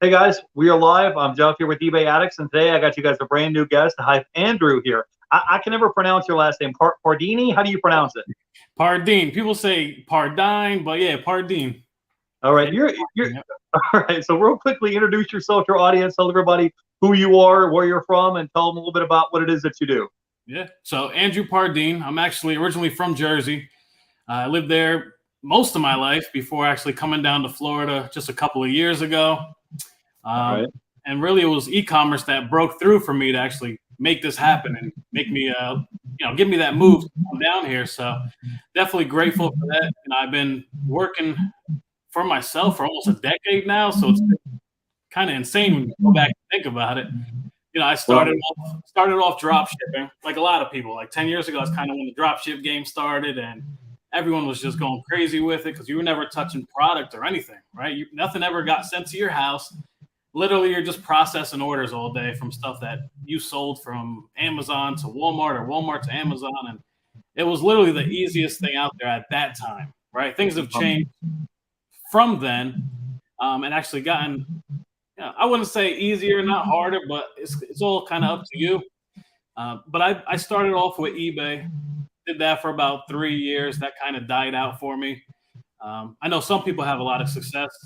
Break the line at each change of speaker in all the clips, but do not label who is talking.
Hey guys, we are live. I'm Jeff here with eBay Addicts, and today I got you guys a brand new guest. I have Andrew here. I can never pronounce your last name. Pardini? How do you pronounce it?
Pardine. People say Pardine, but yeah, Pardine.
All right, you're all right. So real quickly, introduce yourself to your audience. Tell everybody who you are, where you're from, and tell them a little bit about what it is that you do.
Yeah. So Andrew Pardine. I'm actually originally from Jersey. I lived there most of my life before actually coming down to Florida just a couple of years ago.
All right.
And really, it was e-commerce that broke through for me to actually make this happen and make me, give me that move to come down here. So definitely grateful for that. And I've been working for myself for almost a decade now. So it's kind of insane when you go back and think about it. I started off drop shipping like a lot of people. Like 10 years ago, that's kind of when the drop ship game started, and everyone was just going crazy with it because you were never touching product or anything, right? Nothing ever got sent to your house. Literally, you're just processing orders all day from stuff that you sold from Amazon to Walmart or Walmart to Amazon. And it was literally the easiest thing out there at that time, right? Things have changed from then and actually gotten, I wouldn't say easier, not harder, but it's all kind of up to you. But I started off with eBay, did that for about 3 years. That kind of died out for me. I know some people have a lot of success.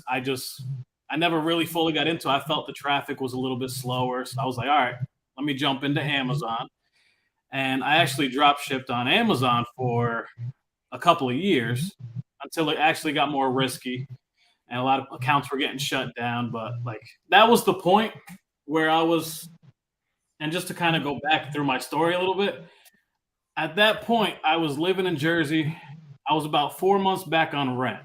I never really fully got into it. I felt the traffic was a little bit slower. So I was like, all right, let me jump into Amazon. And I actually drop shipped on Amazon for a couple of years until it actually got more risky and a lot of accounts were getting shut down. But like that was the point where I was, and just to kind of go back through my story a little bit, at that point, I was living in Jersey. I was about 4 months back on rent.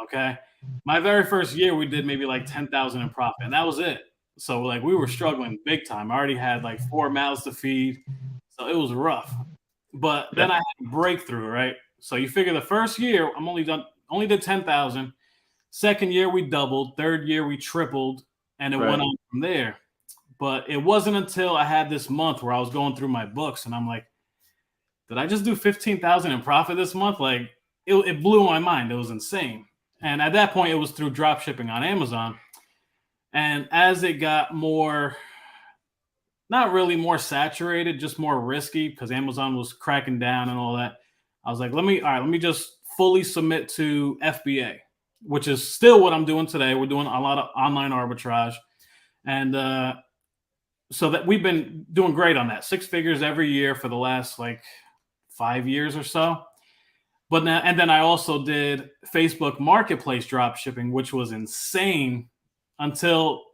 Okay. My very first year, we did maybe like 10,000 in profit, and that was it. So like we were struggling big time. I already had like 4 mouths to feed, so it was rough. But then I had a breakthrough, right? So you figure the first year, only did 10,000. Second year we doubled. Third year we tripled, and it went on from there. But it wasn't until I had this month where I was going through my books, and I'm like, did I just do 15,000 in profit this month? Like it blew my mind. It was insane. And at that point, it was through drop shipping on Amazon. And as it got more, not really more saturated, just more risky because Amazon was cracking down and all that, I was like, let me just fully submit to FBA, which is still what I'm doing today. We're doing a lot of online arbitrage. And so that we've been doing great on that. 6 figures every year for the last like 5 years or so. But now, and then I also did Facebook Marketplace drop shipping, which was insane until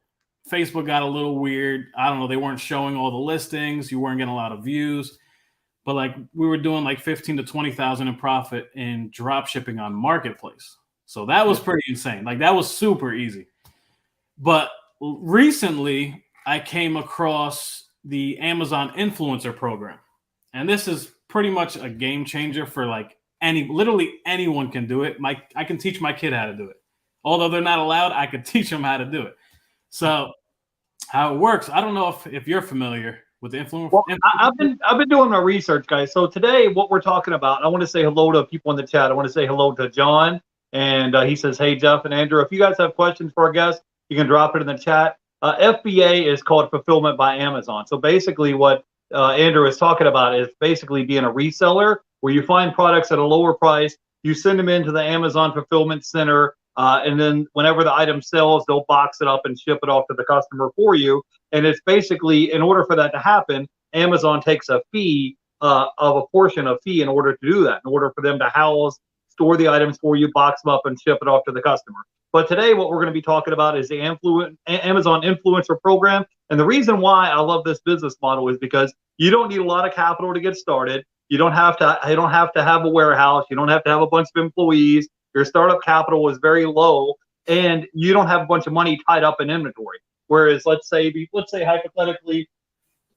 Facebook got a little weird. I don't know. They weren't showing all the listings. You weren't getting a lot of views. But like we were doing like 15 to 20,000 in profit in drop shipping on Marketplace. So that was pretty insane. Like that was super easy. But recently I came across the Amazon influencer program. And this is pretty much a game changer for like literally anyone can do it. I can teach my kid how to do it. Although they're not allowed, I could teach them how to do it. So how it works, I don't know if you're familiar with the influencer.
Well, I've been doing my research, guys. So today, what we're talking about, I want to say hello to people in the chat. I want to say hello to John, and he says, "Hey, Jeff and Andrew, if you guys have questions for our guests, you can drop it in the chat." FBA is called Fulfillment by Amazon. So basically, what Andrew is talking about is basically being a reseller, where you find products at a lower price, you send them into the Amazon Fulfillment Center, and then whenever the item sells, they'll box it up and ship it off to the customer for you. And it's basically, in order for that to happen, Amazon takes a fee of a portion of fee in order to do that, in order for them to house, store the items for you, box them up, and ship it off to the customer. But today, what we're going to be talking about is the Amazon Influencer Program. And the reason why I love this business model is because you don't need a lot of capital to get started. You don't have to have a warehouse. You don't have to have a bunch of employees. Your startup capital is very low, and you don't have a bunch of money tied up in inventory. Whereas, let's say hypothetically,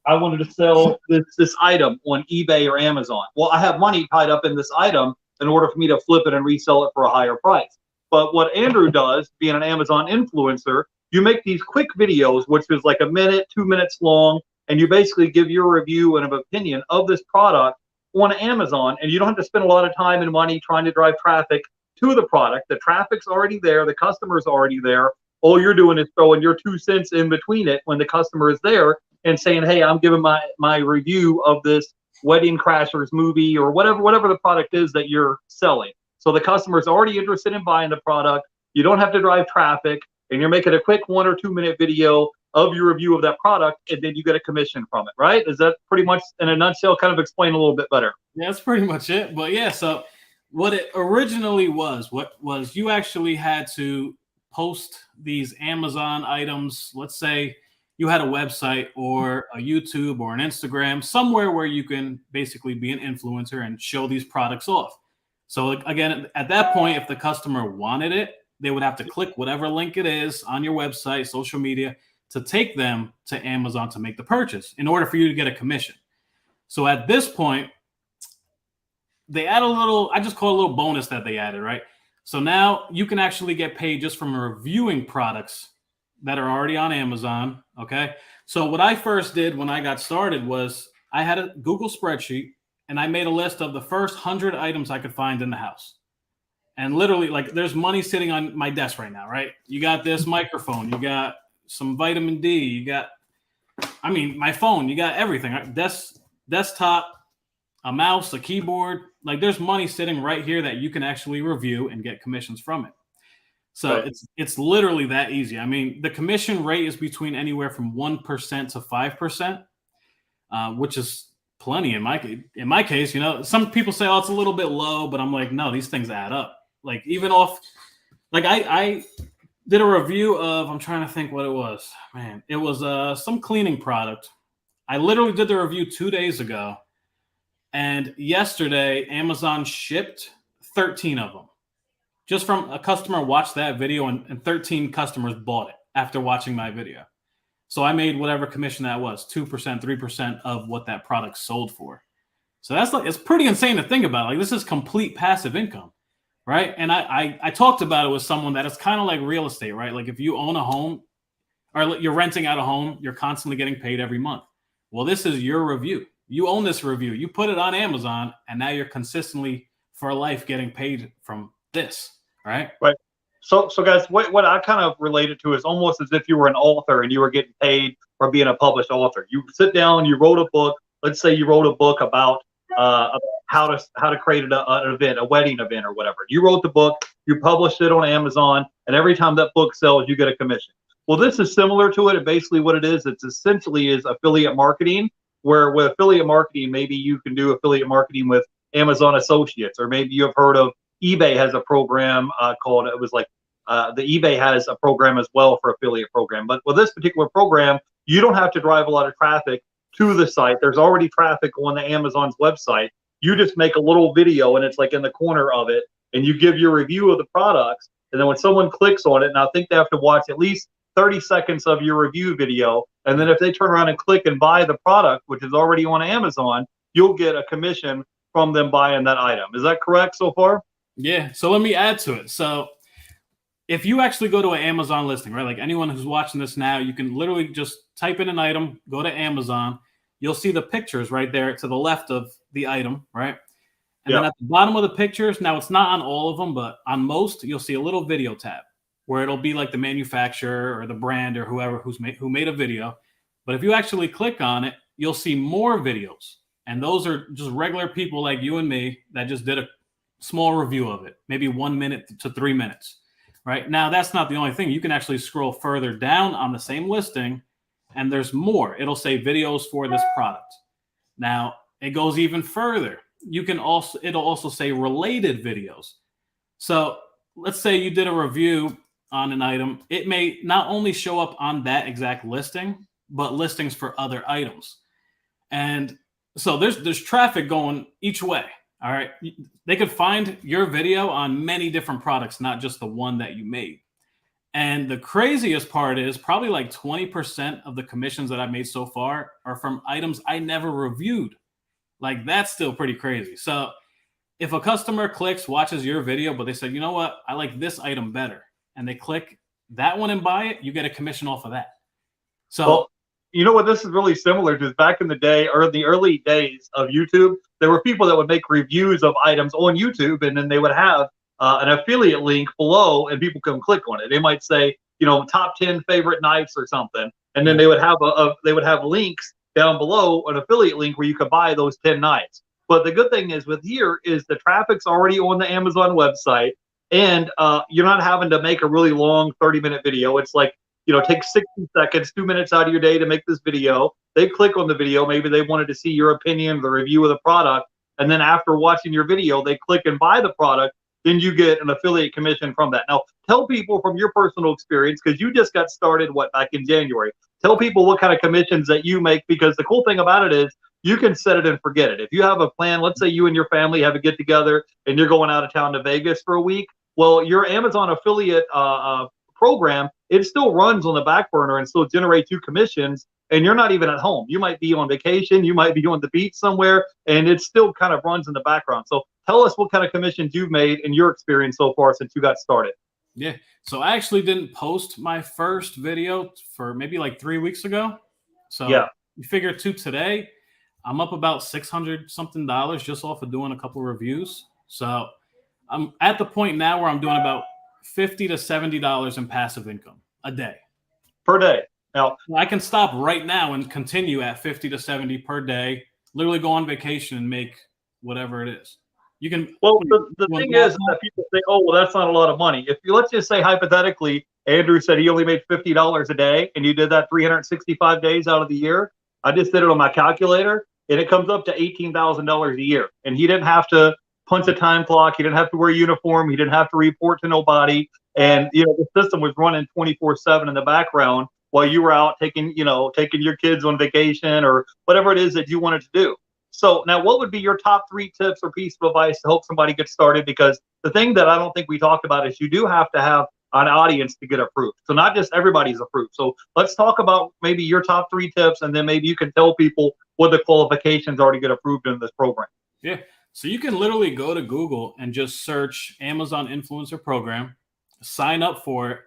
I wanted to sell this item on eBay or Amazon. Well, I have money tied up in this item in order for me to flip it and resell it for a higher price. But what Andrew does, being an Amazon influencer, you make these quick videos, which is like a minute, 2 minutes long, and you basically give your review and an opinion of this product on Amazon, and you don't have to spend a lot of time and money trying to drive traffic to the product. The traffic's already there, the customer's already there. All you're doing is throwing your 2 cents in between it when the customer is there and saying, hey, I'm giving my review of this Wedding Crashers movie or whatever the product is that you're selling. So the customer's already interested in buying the product. You don't have to drive traffic, and you're making a quick 1 or 2 minute video of your review of that product, and then you get a commission from it, right? Is that pretty much, in a nutshell, kind of explain a little bit better?
Yeah, that's pretty much it. But yeah, so what it originally was, you actually had to post these Amazon items. Let's say you had a website or a YouTube or an Instagram, somewhere where you can basically be an influencer and show these products off. So again, at that point, if the customer wanted it, they would have to click whatever link it is on your website, social media, to take them to Amazon to make the purchase in order for you to get a commission. So at this point, they add a little, I just call it a little bonus that they added, right? So now you can actually get paid just from reviewing products that are already on Amazon, okay? So what I first did when I got started was I had a Google spreadsheet and I made a list of the first 100 items I could find in the house. And literally, like, there's money sitting on my desk right now, right? You got this microphone, you got some vitamin D, you got, I mean, my phone, you got everything. Desktop, a mouse, a keyboard. Like, there's money sitting right here that you can actually review and get commissions from it. So
Right.
it's literally that easy. I mean, the commission rate is between anywhere from 1% to 5%, which is plenty in my case. You know, some people say, oh, it's a little bit low, but I'm like, no, these things add up. Like, even off, like, I did a review of, I'm trying to think what it was. Man, it was some cleaning product. I literally did the review 2 days ago. And yesterday, Amazon shipped 13 of them. Just from a customer watched that video, and 13 customers bought it after watching my video. So I made whatever commission that was, 2%, 3% of what that product sold for. So that's like, it's pretty insane to think about. Like, this is complete passive income, right? And I talked about it with someone that it's kind of like real estate, right? Like, if you own a home or you're renting out a home, you're constantly getting paid every month. Well, this is your review. You own this review. You put it on Amazon, and now you're consistently for life getting paid from this, right?
Right. So guys, what I kind of relate it to is almost as if you were an author and you were getting paid for being a published author. You sit down, you wrote a book. Let's say you wrote a book about how to create an event, a wedding event or whatever. You wrote the book, you published it on Amazon, and every time that book sells, you get a commission. Well, this is similar to it. And basically what it is, it's essentially is affiliate marketing, where with affiliate marketing, maybe you can do affiliate marketing with Amazon Associates, or maybe you have heard of eBay has a program called, it was like, the eBay has a program as well for affiliate program. But with this particular program, you don't have to drive a lot of traffic to the site. There's already traffic on the Amazon's website. You just make a little video, and it's like in the corner of it, and you give your review of the products. And then when someone clicks on it, and I think they have to watch at least 30 seconds of your review video. And then if they turn around and click and buy the product, which is already on Amazon, you'll get a commission from them buying that item. Is that correct so far?
Yeah. So let me add to it. So if you actually go to an Amazon listing, right? Like, anyone who's watching this now, you can literally just type in an item, go to Amazon. You'll see the pictures right there to the left of the item, right? And then at the bottom of the pictures, now it's not on all of them, but on most, you'll see a little video tab where it'll be like the manufacturer or the brand or whoever who made a video. But if you actually click on it, you'll see more videos. And those are just regular people like you and me that just did a small review of it, maybe 1 minute to 3 minutes. Right now, that's not the only thing. You can actually scroll further down on the same listing, and there's more. It'll say videos for this product. Now, it goes even further. It'll also say related videos. So let's say you did a review on an item. It may not only show up on that exact listing, but listings for other items. And so there's traffic going each way. All right. They could find your video on many different products, not just the one that you made. And the craziest part is probably like 20% of the commissions that I've made so far are from items I never reviewed. Like, that's still pretty crazy. So if a customer watches your video, but they said, you know what, I like this item better, and they click that one and buy it, you get a commission off of that. So,
well, you know what this is really similar to? Is back in the day, or in the early days of YouTube, there were people that would make reviews of items on YouTube, and then they would have an affiliate link below, and people can click on it. They might say, top 10 favorite knives or something. And then they would have they would have links down below, an affiliate link where you could buy those 10 knives. But the good thing is with here is the traffic's already on the Amazon website, and you're not having to make a really long 30-minute video. It's like, take 60 seconds, 2 minutes out of your day to make this video. They click on the video. Maybe they wanted to see your opinion, the review of the product. And then after watching your video, they click and buy the product. Then you get an affiliate commission from that. Now, tell people from your personal experience, because you just got started, back in January. Tell people what kind of commissions that you make, because the cool thing about it is you can set it and forget it. If you have a plan, let's say you and your family have a get together and you're going out of town to Vegas for a week. Well, your Amazon affiliate program, it still runs on the back burner and still generates you commissions, and you're not even at home. You might be on vacation, you might be on the beach somewhere, and it still kind of runs in the background. So tell us what kind of commissions you've made in your experience so far since you got started.
Yeah. So I actually didn't post my first video for maybe like 3 weeks ago. So
yeah,
you figure to today, I'm up about $600 something just off of doing a couple of reviews. So I'm at the point now where I'm doing about $50 to $70 in passive income a day.
Per day. Now
I can stop right now and continue at 50 to 70 per day, literally go on vacation and make whatever it is. You can.
Well, the thing is that people say, oh, well, that's not a lot of money. If you, let's just say hypothetically, Andrew said he only made $50 a day, and you did that 365 days out of the year. I just did it on my calculator, and it comes up to $18,000 a year. And he didn't have to punch a time clock. He didn't have to wear a uniform. He didn't have to report to nobody. And the system was running 24/7 in the background while you were out taking your kids on vacation or whatever it is that you wanted to do. So now, what would be your top 3 tips or piece of advice to help somebody get started? Because the thing that I don't think we talked about is you do have to have an audience to get approved. So not just everybody's approved. So let's talk about maybe your top 3 tips, and then maybe you can tell people what the qualifications are to get approved in this program.
Yeah. So you can literally go to Google and just search Amazon Influencer Program, sign up for it.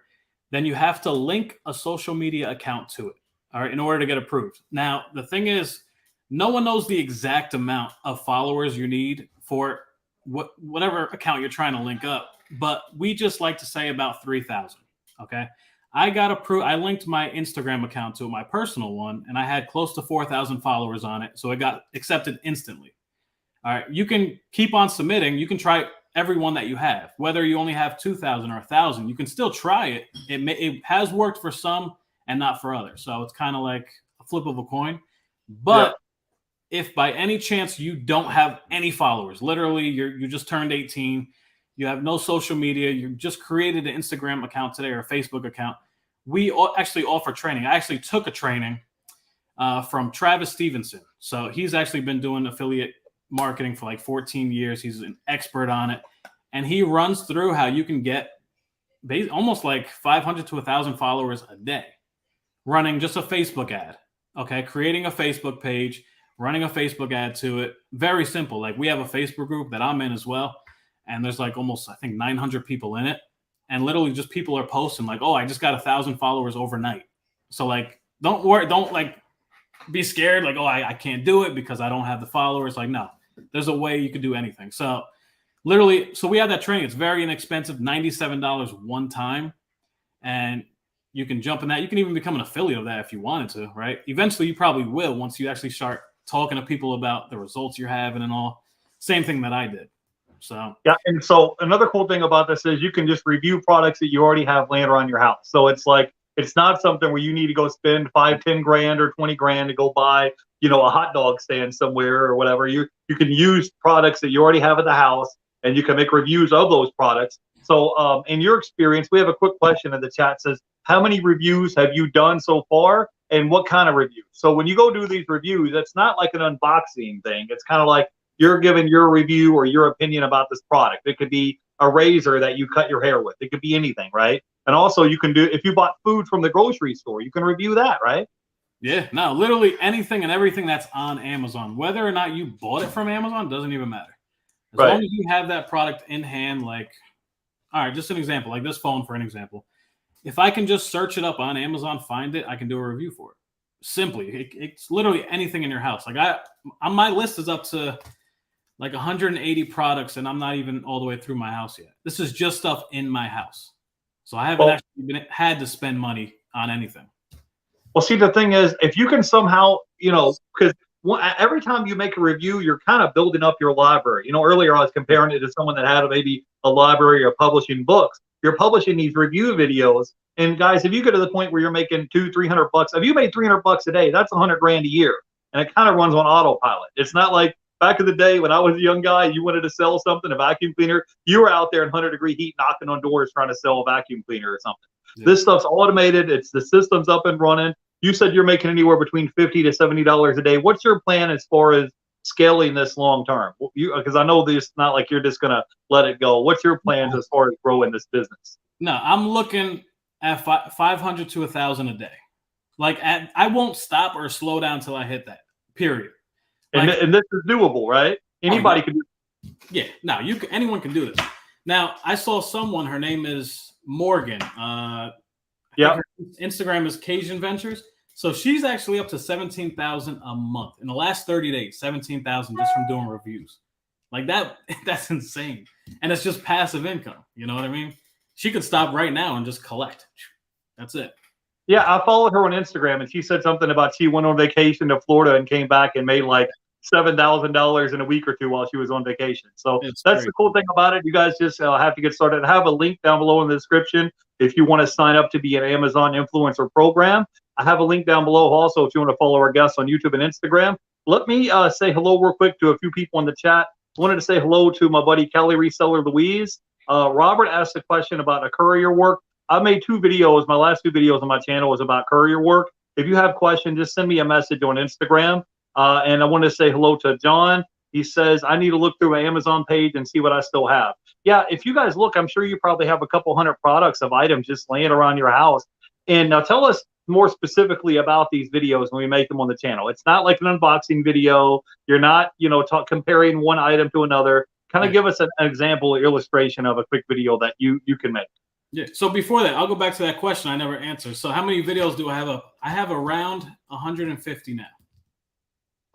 Then you have to link a social media account to it, all right, in order to get approved. Now, the thing is, no one knows the exact amount of followers you need for whatever account you're trying to link up, but we just like to say about 3,000, okay? I got approved. I linked my Instagram account to my personal one, and I had close to 4,000 followers on it, so it got accepted instantly. All right, you can keep on submitting. You can try every one that you have, whether you only have 2,000 or 1,000. You can still try it. It has worked for some and not for others, so it's kind of like a flip of a coin. But if by any chance you don't have any followers, literally you just turned 18, you have no social media, you just created an Instagram account today or a Facebook account, we actually offer training. I actually took a training from Travis Stevenson. So he's actually been doing affiliate marketing for like 14 years. He's an expert on it. And he runs through how you can get almost like 500 to 1,000 followers a day running just a Facebook ad. Okay, creating a Facebook page, running a Facebook ad to it. Very simple. Like we have a Facebook group that I'm in as well. And there's like almost, I think, 900 people in it. And literally just people are posting like, oh, I just got 1,000 followers overnight. So like, don't worry. Don't like be scared. Like, oh, I can't do it because I don't have the followers. Like, no, there's a way you could do anything. So literally, so we have that training. It's very inexpensive, $97 one time. And you can jump in that. You can even become an affiliate of that if you wanted to, right? Eventually, you probably will once you actually start talking to people about the results you're having and all. Same thing that I did. So
yeah, and so another cool thing about this is you can just review products that you already have laying around your house. So it's like it's not something where you need to go spend 5, 10 grand or 20 grand to go buy, a hot dog stand somewhere or whatever. You can use products that you already have at the house, and you can make reviews of those products. So in your experience, we have a quick question in the chat. Says, how many reviews have you done so far, and what kind of reviews? So when you go do these reviews, it's not like an unboxing thing. It's kind of like you're giving your review or your opinion about this product. It could be a razor that you cut your hair with. It could be anything, right? And also you can do, if you bought food from the grocery store, you can review that, right?
Yeah, no, literally anything and everything that's on Amazon, whether or not you bought it from Amazon, doesn't even matter. As long as you have that product in hand, like, all right, just an example, like this phone for an example. If I can just search it up on Amazon, find it, I can do a review for it. Simply, it's literally anything in your house. Like on my list is up to like 180 products, and I'm not even all the way through my house yet. This is just stuff in my house. So I haven't actually had to spend money on anything.
Well, see, the thing is, if you can somehow, because every time you make a review, you're kind of building up your library. Earlier I was comparing it to someone that had maybe a library or publishing books. You're publishing these review videos, and guys, if you get to the point where you're making $200-300, if you made $300 a day, that's $100,000 a year, and it kind of runs on autopilot. It's not like back in the day when I was a young guy, you wanted to sell something, a vacuum cleaner, you were out there in 100-degree heat knocking on doors trying to sell a vacuum cleaner or something. Yeah. This stuff's automated. It's the system's up and running. You said you're making anywhere between $50 to $70 a day. What's your plan as far as scaling this long term? Because I know this not like you're just gonna let it go. What's your plans as far as growing this business?
No, I'm looking at 500 to 1,000 a day. I won't stop or slow down until I hit that. Period.
And this is doable, right? Anybody can do it.
Yeah, no, anyone can do this. Now, I saw someone, her name is Morgan.
Yeah.
Her Instagram is Cajun Ventures. So she's actually up to 17,000 a month in the last 30 days, 17,000 just from doing reviews. Like that's insane. And it's just passive income. You know what I mean? She could stop right now and just collect. That's it.
Yeah, I followed her on Instagram, and she said something about she went on vacation to Florida and came back and made like $7,000 in a week or two while she was on vacation. So that's the cool thing about it. You guys just have to get started. I have a link down below in the description if you want to sign up to be an Amazon influencer program. I have a link down below also if you want to follow our guests on YouTube and Instagram. Let me say hello real quick to a few people in the chat. I wanted to say hello to my buddy Kelly Reseller Louise. Robert asked a question about a courier work. I made 2 videos. My last 2 videos on my channel was about courier work. If you have questions, just send me a message on Instagram. And I want to say hello to John. He says, I need to look through my Amazon page and see what I still have. Yeah, if you guys look, I'm sure you probably have a couple hundred products of items just laying around your house. And now tell us more specifically about these videos when we make them on the channel. It's not like an unboxing video. You're not, comparing one item to another. Kind of give us an example, illustration of a quick video that you can make.
Yeah. So before that, I'll go back to that question I never answered. So how many videos do I have up? I have around 150 now.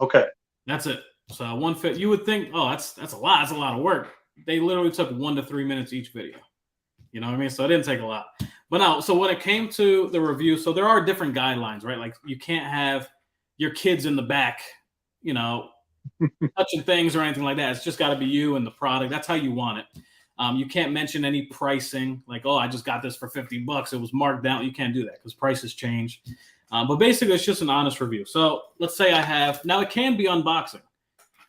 Okay.
That's it. So 150. You would think, oh, that's a lot. That's a lot of work. They literally took 1 to 3 minutes each video. You know what I mean? So it didn't take a lot. But no, so when it came to the review, so there are different guidelines, right? Like you can't have your kids in the back, touching things or anything like that. It's just got to be you and the product. That's how you want it. You can't mention any pricing, like, oh, I just got this for $50. It was marked down. You can't do that because prices change. But basically, it's just an honest review. So let's say now it can be unboxing.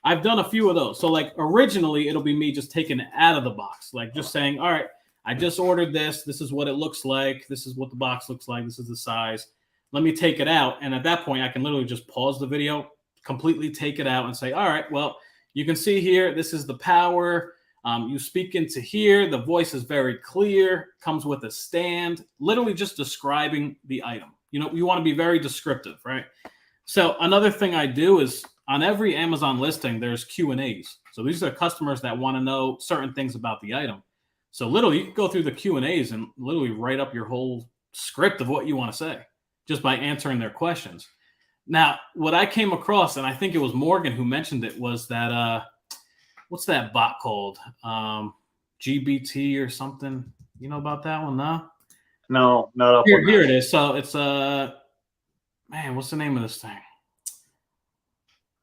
I've done a few of those. So like originally, it'll be me just taking it out of the box, like just saying, all right, I just ordered this. This is what it looks like. This is what the box looks like. This is the size. Let me take it out. And at that point, I can literally just pause the video, completely take it out and say, all right, well, you can see here, this is the power. You speak into here. The voice is very clear, comes with a stand, literally just describing the item. You want to be very descriptive, right? So another thing I do is on every Amazon listing, there's Q&As. So these are customers that want to know certain things about the item. So literally you can go through the Q&As and literally write up your whole script of what you want to say just by answering their questions. Now, what I came across, and I think it was Morgan who mentioned it, was that, what's that bot called? GBT or something. You know about that one?
No, not up
here. Here it is. So it's man, what's the name of this thing?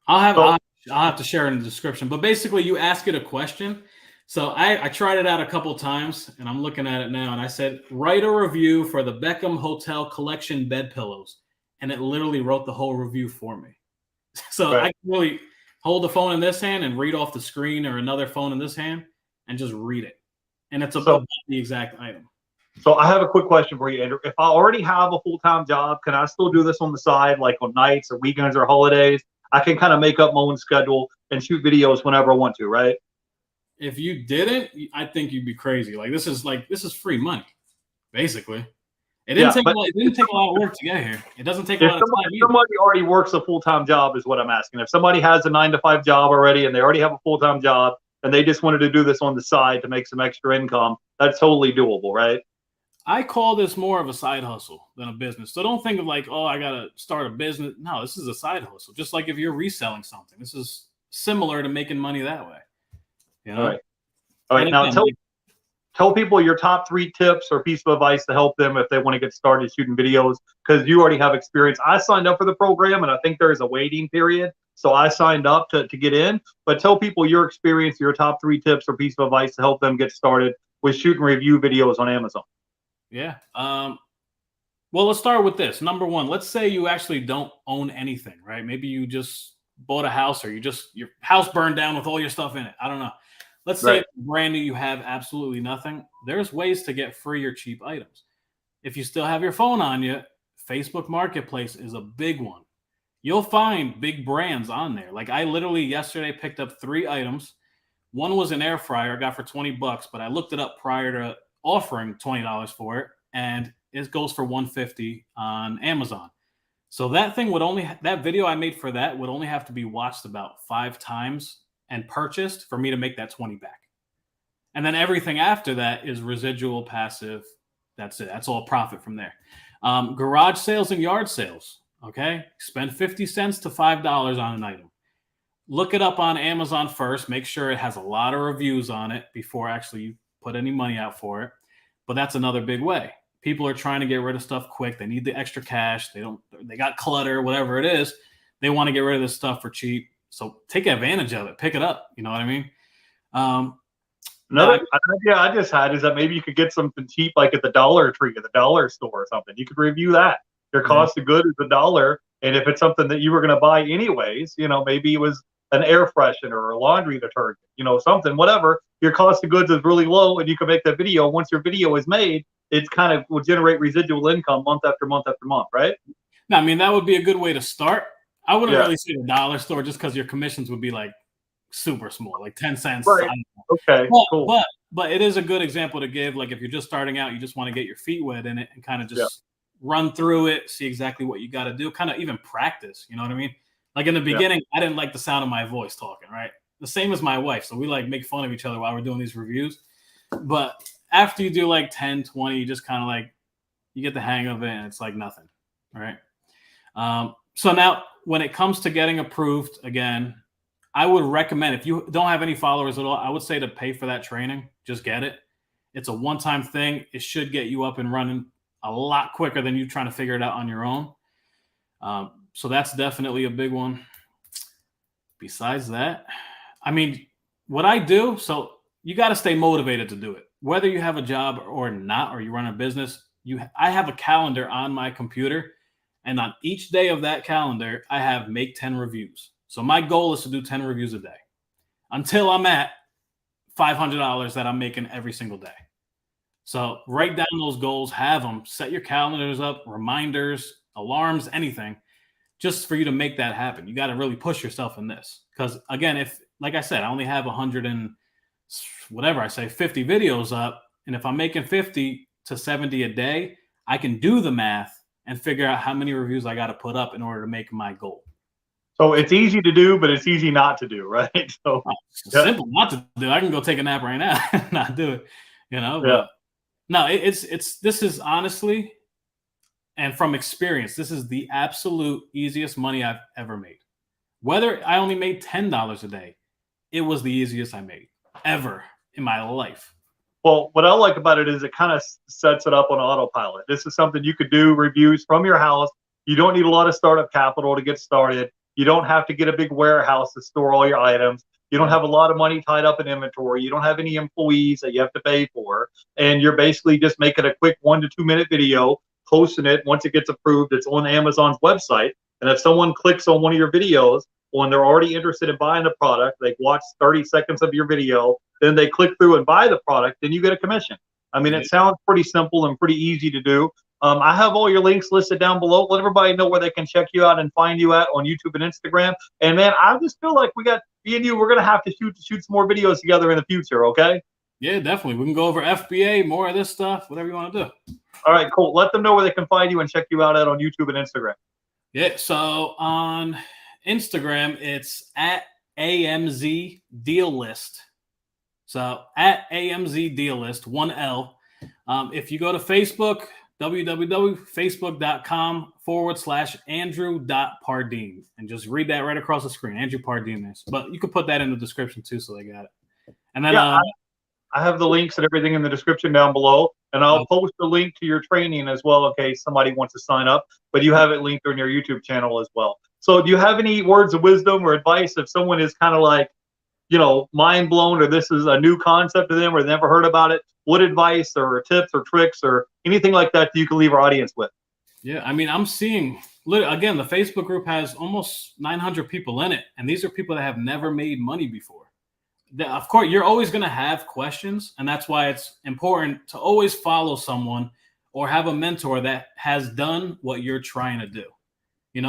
I'll have to share it in the description. But basically, you ask it a question. So I tried it out a couple times, and I'm looking at it now, and I said, write a review for the Beckham Hotel Collection bed pillows, and it literally wrote the whole review for me. So right. I can really hold the phone in this hand and read off the screen, or another phone in this hand and just read it. And it's about the exact item.
So I have a quick question for you, Andrew. If I already have a full-time job, can I still do this on the side, like on nights or weekends or holidays? I can kind of make up my own schedule and shoot videos whenever I want to, right?
If you didn't, I think you'd be crazy. This is free money, basically. It didn't take a lot of work to get here. It doesn't take a lot of time.
If somebody already works a full-time job is what I'm asking. If somebody has a 9-to-5 job already and they already have a full-time job and they just wanted to do this on the side to make some extra income, that's totally doable, right?
I call this more of a side hustle than a business. So don't think of like, oh, I got to start a business. No, this is a side hustle. Just like if you're reselling something, this is similar to making money that way. You know?
All right. Now tell people your top 3 tips or piece of advice to help them if they want to get started shooting videos, because you already have experience. I signed up for the program, and I think there is a waiting period. So I signed up to get in. But tell people your experience, your top 3 tips or piece of advice to help them get started with shooting review videos on Amazon.
Yeah. Well, let's start with this. Number one, let's say you actually don't own anything, right? Maybe you just bought a house, or your house burned down with all your stuff in it. I don't know. Let's say
Right.
it's brand new, you have absolutely nothing. There's ways to get free or cheap items. If you still have your phone on you, Facebook Marketplace is a big one. You'll find big brands on there. Like, I literally yesterday picked up 3 items. One was an air fryer I got for $20, but I looked it up prior to offering $20 for it, and it goes for $150 on Amazon. So that video I made for that would only have to be watched about 5 times and purchased for me to make that 20 back. And then everything after that is residual, passive. That's it. That's all profit from there. Garage sales and yard sales. Okay. Spend 50 cents to $5 on an item. Look it up on Amazon first. Make sure it has a lot of reviews on it before actually you put any money out for it. But that's another big way. People are trying to get rid of stuff quick. They need the extra cash. They got clutter, whatever it is. They want to get rid of this stuff for cheap. So take advantage of it. Pick it up. You know what I mean?
Another idea I just had is that maybe you could get something cheap, like at the Dollar Tree or the dollar store or something. You could review that. Your cost of good is $1, and if it's something that you were going to buy anyways, maybe it was an air freshener or a laundry detergent, something, whatever. Your cost of goods is really low, and you can make that video. Once your video is made, it kind of will generate residual income month after month after month, right?
No, I mean, that would be a good way to start. I wouldn't really say the dollar store, just because your commissions would be like super small, like 10 cents.
Right. Okay, cool.
But it is a good example to give. Like, if you're just starting out, you just want to get your feet wet in it and kind of just run through it, see exactly what you got to do, kind of even practice. You know what I mean? Like, in the beginning, I didn't like the sound of my voice talking, right? The same as my wife. So we like make fun of each other while we're doing these reviews. But after you do like 10, 20, you just kind of like, you get the hang of it, and it's like nothing. All right. So now when it comes to getting approved, again, I would recommend, if you don't have any followers at all, I would say to pay for that training. Just get it. It's a one-time thing. It should get you up and running a lot quicker than you trying to figure it out on your own. So that's definitely a big one. Besides that, I mean, what I do, so you got to stay motivated to do it. Whether you have a job or not, or you run a business, I have a calendar on my computer, and on each day of that calendar, I have make 10 reviews. So my goal is to do 10 reviews a day until I'm at $500 that I'm making every single day. So write down those goals, have them, set your calendars up, reminders, alarms, anything, just for you to make that happen. You got to really push yourself in this. Because again, if, like I said, I only have 50 videos up. And if I'm making 50 to 70 a day, I can do the math and figure out how many reviews I got to put up in order to make my goal.
So it's easy to do, but it's easy not to do, right? So
it's simple not to do. I can go take a nap right now and not do it, But no, this is honestly, and from experience, this is the absolute easiest money I've ever made. Whether I only made $10 a day, it was the easiest I made ever in my life.
Well, what I like about it is it kind of sets it up on autopilot. This is something you could do reviews from your house. You don't need a lot of startup capital to get started. You don't have to get a big warehouse to store all your items. You don't have a lot of money tied up in inventory. You don't have any employees that you have to pay for. And you're basically just making a quick 1 to 2 minute video, posting it. Once it gets approved, it's on Amazon's website. And if someone clicks on one of your videos, when they're already interested in buying the product, they watch 30 seconds of your video, then they click through and buy the product, then you get a commission. I mean, it sounds pretty simple and pretty easy to do. I have all your links listed down below. Let everybody know where they can check you out and find you at on YouTube and Instagram. And man, I just feel like me and you, we're going to have to shoot some more videos together in the future. Okay.
Yeah, definitely. We can go over FBA, more of this stuff, whatever you want to do.
All right, cool. Let them know where they can find you and check you out at on YouTube and Instagram.
Yeah. So on Instagram, it's at AMZ Deal List. So at AMZ Deal List, 1L. If you go to Facebook, www.facebook.com/Andrew.Pardine, and just read that right across the screen. Andrew Pardine is, but you could put that in the description too, so they got it. And then
I have the links and everything in the description down below, and I'll
Oh,
post a link to your training as well in case somebody wants to sign up. But you have it linked on your YouTube channel as well. So, do you have any words of wisdom or advice if someone is kind of like, mind blown, or this is a new concept to them, or they never heard about it? What advice or tips or tricks or anything like that you can leave our audience with?
yeah. I mean, I'm seeing, again, the Facebook group has almost 900 people in it, and these are people that have never made money before. Of course, you're always going to have questions, and that's why it's important to always follow someone or have a mentor that has done what you're trying to do.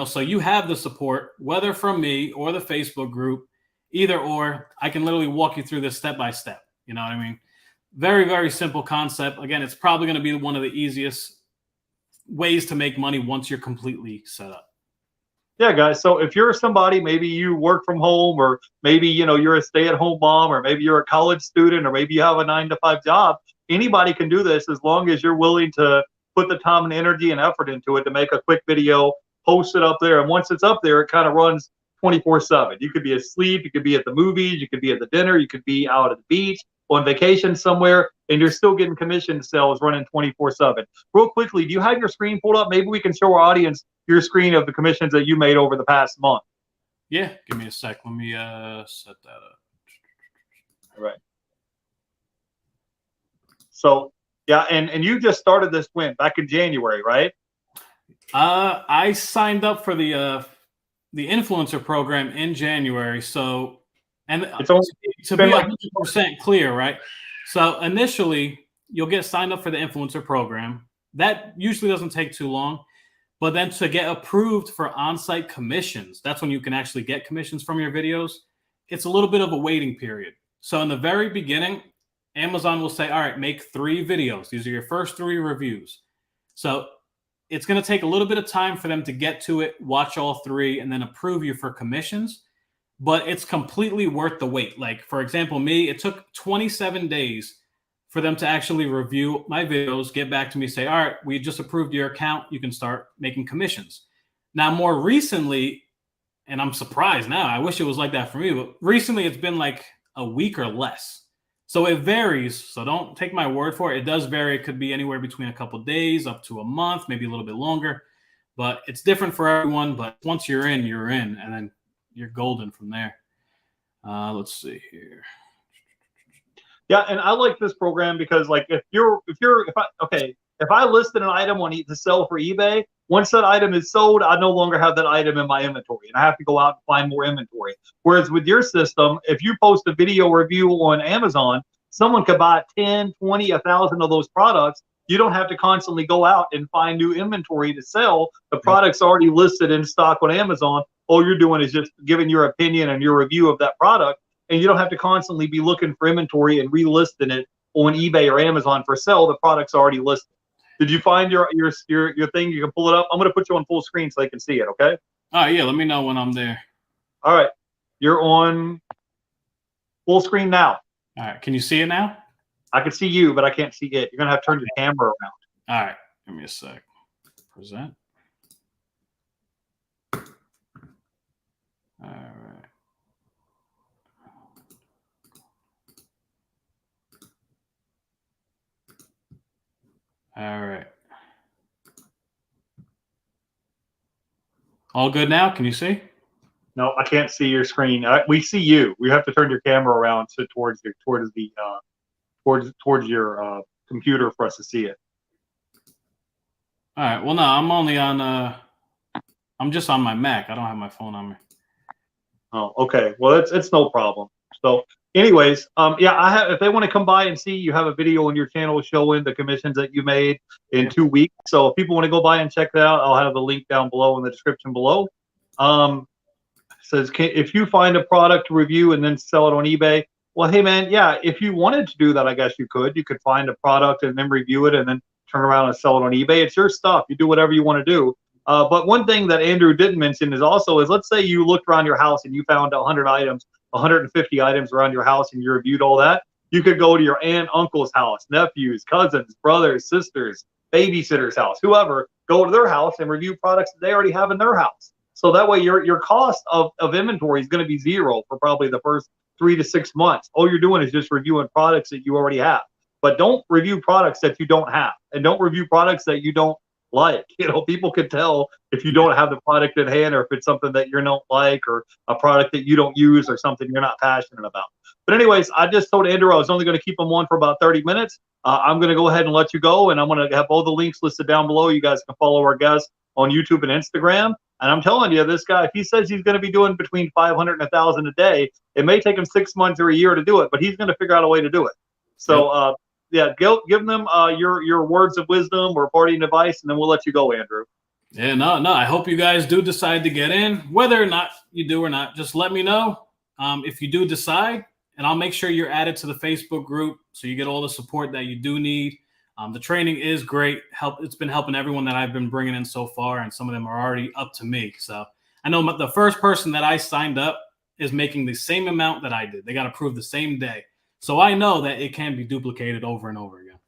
So you have the support, whether from me or the Facebook group, either or. I can literally walk you through this step by step. You know what I mean? Very, very simple concept. Again, it's probably going to be one of the easiest ways to make money once you're completely set up.
Yeah, guys. So if you're somebody, maybe you work from home, or maybe you're a stay-at-home mom, or maybe you're a college student, or maybe you have a 9-to-5 job. Anybody can do this as long as you're willing to put the time and energy and effort into it to make a quick video, post it up there, and once it's up there, it kind of runs 24/7. You could be asleep, you could be at the movies, you could be at the dinner, you could be out at the beach, on vacation somewhere, and you're still getting commission sales running 24/7. Real quickly, do you have your screen pulled up? Maybe we can show our audience your screen of the commissions that you made over the past month.
Yeah, give me a sec. Let me set that up.
All right. So yeah, and you just started this back in January, right?
I signed up for the influencer program in January. So, and
It's only
to be 100% clear, right? So initially, you'll get signed up for the influencer program. That usually doesn't take too long. But then to get approved for on-site commissions, that's when you can actually get commissions from your videos. It's a little bit of a waiting period. So in the very beginning, Amazon will say, all right, make 3 videos. These are your first 3 reviews. So it's going to take a little bit of time for them to get to it, watch all 3, and then approve you for commissions. But it's completely worth the wait. Like, for example, me, it took 27 days for them to actually review my videos, get back to me, say, all right, we just approved your account. You can start making commissions. Now, more recently, and I'm surprised now, I wish it was like that for me, but recently it's been like a week or less. So it varies. So don't take my word for it. It does vary. It could be anywhere between a couple of days up to a month, maybe a little bit longer, but it's different for everyone. But once you're in, and then you're golden from there. Let's see here.
Yeah, and I like this program because, like, if I listed an item to sell for eBay, once that item is sold, I no longer have that item in my inventory, and I have to go out and find more inventory. Whereas with your system, if you post a video review on Amazon, someone could buy 10, 20, 1,000 of those products. You don't have to constantly go out and find new inventory to sell. The product's already listed in stock on Amazon. All you're doing is just giving your opinion and your review of that product. And you don't have to constantly be looking for inventory and relisting it on eBay or Amazon for sale. The product's already listed. Did you find your thing? You can pull it up. I'm going to put you on full screen so they can see it, okay?
All right, yeah, let me know when I'm there.
All right. You're on full screen now.
All right, can you see it now?
I can see you, but I can't see it. You're going to have to turn your camera around.
All right, give me a sec. Present. All right. All right. All good now? Can you see?
No, I can't see your screen. We see you. We have to turn your camera around towards your computer for us to see it.
All right. Well, no, I'm only on. I'm just on my Mac. I don't have my phone on me.
Oh, okay. Well, it's no problem. So, anyways, yeah, if they want to come by and see, you have a video on your channel showing the commissions that you made in 2 weeks. So if people want to go by and check that out, I'll have a link down below in the description below. Says, if you find a product to review and then sell it on eBay, well, hey man, yeah, if you wanted to do that, I guess you could find a product and then review it and then turn around and sell it on eBay. It's your stuff. You do whatever you want to do. But one thing that Andrew didn't mention is let's say you looked around your house and you found 100 items, 150 items around your house, and you reviewed all that. You could go to your aunt, uncle's house, nephews, cousins, brothers, sisters, babysitter's house, whoever, go to their house and review products that they already have in their house. So that way your cost of inventory is going to be zero for probably the first 3 to 6 months. All you're doing is just reviewing products that you already have. But don't review products that you don't have, and don't review products that you don't like. People can tell if you don't have the product at hand, or if it's something that you don't like, or a product that you don't use, or something you're not passionate about. But anyways, I just told Andrew I was only going to keep him on for about 30 minutes. I'm going to go ahead and let you go, and I'm going to have all the links listed down below. You guys can follow our guests on YouTube and Instagram. And I'm telling you, this guy, if he says he's going to be doing between 500 and 1,000 a day, it may take him 6 months or a year to do it, but he's going to figure out a way to do it. So, yeah, give them your words of wisdom or parting advice, and then we'll let you go, Andrew.
Yeah, no. I hope you guys do decide to get in. Whether or not you do or not, just let me know if you do decide, and I'll make sure you're added to the Facebook group so you get all the support that you do need. The training is great. It's been helping everyone that I've been bringing in so far, and some of them are already up to me. So I know the first person that I signed up is making the same amount that I did. They got approved the same day. So I know that it can be duplicated over and over again.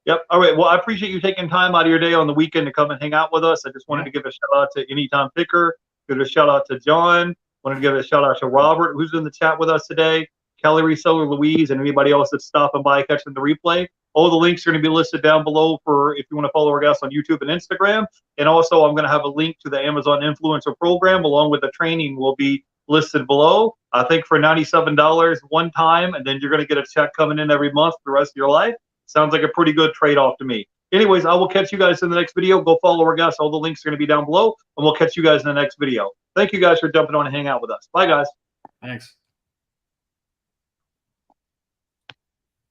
Yep. All right. Well, I appreciate you taking time out of your day on the weekend to come and hang out with us. I just wanted to give a shout out to Anytime Picker. Give a shout out to John. Wanted to give a shout out to Robert, who's in the chat with us today. Kelly Reseller, Louise, and anybody else that's stopping by catching the replay. All the links are going to be listed down below for if you want to follow our guests on YouTube and Instagram. And also, I'm going to have a link to the Amazon Influencer Program along with the training will be listed below. I think for $97 one time, and then you're going to get a check coming in every month for the rest of your life. Sounds like a pretty good trade-off to me. Anyways, I will catch you guys in the next video. Go follow our guests. All the links are going to be down below, and we'll catch you guys in the next video. Thank you guys for jumping on and hanging out with us. Bye, guys.
Thanks.